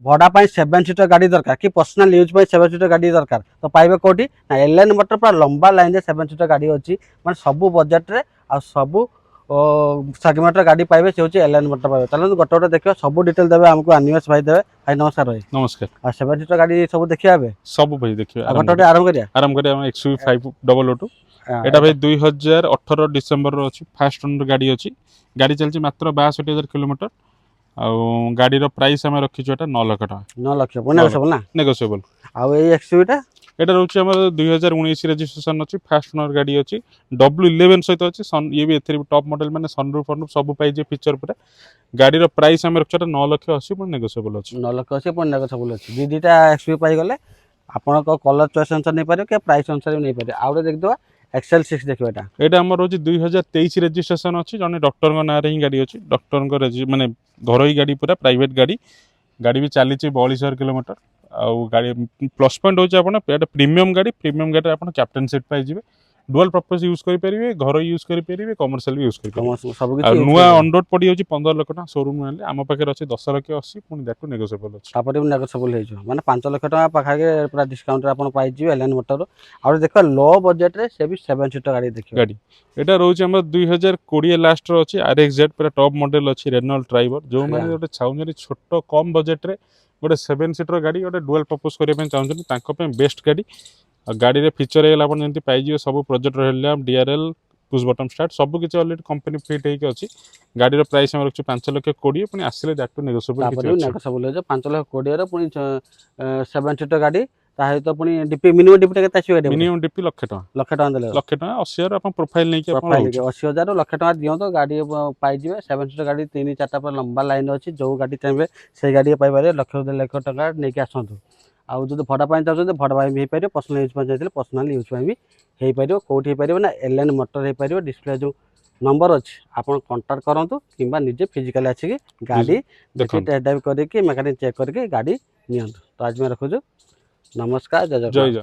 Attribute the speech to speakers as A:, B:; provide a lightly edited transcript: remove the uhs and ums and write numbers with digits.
A: भड़ा 7 सीटर गाड़ी दरकार कि पर्सनल यूज 7 सीटर गाड़ी दरकार तो पाइबे कोठी ना एलएन मोटर पूरा लंबा लाइन रे 7 सीटर गाड़ी अछि माने सब बजट रे आ सब सेगमेंट गाड़ी पाइबे से होची एलएन मोटर पाइबे। चलो गोटे गोटे देखियो सब डिटेल देबे हमको अनिमेष भाई देबे। भाई नमस्कार भाई।
B: नमस्कार।
A: आ 7 सीटर गाड़ी सब देखिया बे
B: सब भाई देखियो
A: गोटे गोटे आरंभ करिया
B: हम XUV500 एटा भाई 2018 डिसेंबर रो अछि फास्ट ओनर गाड़ी अछि। गाड़ी चलची मात्र 62,000 किलोमीटर आ गाड़ी रो प्राइस हम रखी छु एटा 9 लाख टका।
A: 9 लाख पुणे सब ना
B: नेगोशिएबल।
A: आ ए एक्सयूवी टा
B: एटा रहउछि हमर 2019 रजिस्ट्रेशन अछि फास्ट ओनर गाड़ी अछि W11 सहित अछि ये भी एथि टॉप मॉडल माने सनरूफ सब पाइ जे फीचर पूरा गाड़ी रो प्राइस हम रखछटा 9,80,000 पुणे नेगोशिएबल अछि।
A: 9,80,000 पुणे नेगोशिएबल अछि। दी दीटा एक्सयूवी पाइ गले आपण को कलर चॉइस अनुसार नहीं पारे के प्राइस अनुसार नहीं पारे। आउरे देख दवा एक्सेल 6 देखो
B: एटा हमर होछि 2023 रजिस्ट्रेशन अछि जने डॉक्टर को नारे ही गाड़ी अछि डॉक्टर को माने घरोई गाड़ी पूरा प्राइवेट गाड़ी गाड़ी भी चली 42,000 किलोमीटर आ गाड़ी प्लस पॉइंट होछि आपण एटा प्रीमियम गाड़ी आपण कैप्टन सीट पाइ जिवे डुअल पर्पस यूज करि परिबे घर यूज करि परिबे कमर्शियल भी यूज करि परिबे
A: सब
B: आ
A: किछि
B: नुआ ऑन रोड पड़ी होछि 15 लाख टका शोरूम में आम पाखे अछि 10,80,000 पुनी दैट नेगोशिएबल अछि।
A: तापर भी नेगोशिएबल हे जो माने 5 लाख टका पाखा के पूरा डिस्काउंट रे आपण पाइ जिवे एलएन मोटर और देखो लो बजट रे से भी 7 सीटर गाड़ी देखियो
B: गाड़ी एटा रहउछि हमर 2020 लास्ट रो अछि RXZ पूरा टॉप मॉडल अछि रेनॉल्ट ड्राइवर जो माने गोटे चाउनी छोटो कम बजट रे गोटे 7 सीटर गाड़ी गोटे डुअल पर्पस करिया पे चाहउछन तांको पे बेस्ट गाड़ी आ गाड़ी रे फीचर एला आपण जंती पाइ जिवे सब projector headlamp DRL push button start सब किछि ऑलरेडी कंपनी फिट हेके अछि। गाड़ी रो प्राइस हम रखछु 5,20,000 पुनी आसीले दैट टू नेगोशिएबल
A: तापर भी नेगोशिएबल हे जो 5,20,000 रे पुनी 7 सीटर गाड़ी ताहे तो पुनी डीपी मिनिमम डीपी के तासी वेटे
B: मिनिमम डीपी लाख टका
A: देले
B: लाख टका 80,000 अपन प्रोफाइल नै के अपन
A: प्रोफाइल के 80,000 लाख टका दियो तो गाड़ी पाइ जिवे 7 सीटर गाड़ी 3-4टा पर लंबा लाइन अछि जो गाड़ी चाहबे से गाड़ी पाइ पारे लाख 2 लाख टका नै के आसंतु आ जो भड़ा पाइ चाहते भड़ा पाइ भी पारे पर्सनल यूज पाइ चाहते पर्सनल यूज पाइ भी हे पारे कोठी पारे ना एलएन मोटर हे पारे डिस्प्ले जो नंबर अछि आपण कांटेक्ट करंतु किबा निजे फिजिकल आछि गाड़ी देखि टेस्ट ड्राइव करि के मैकेनिक चेक करि के गाड़ी नियंतु। तो आज मैं रखु नमस्कार जय जय।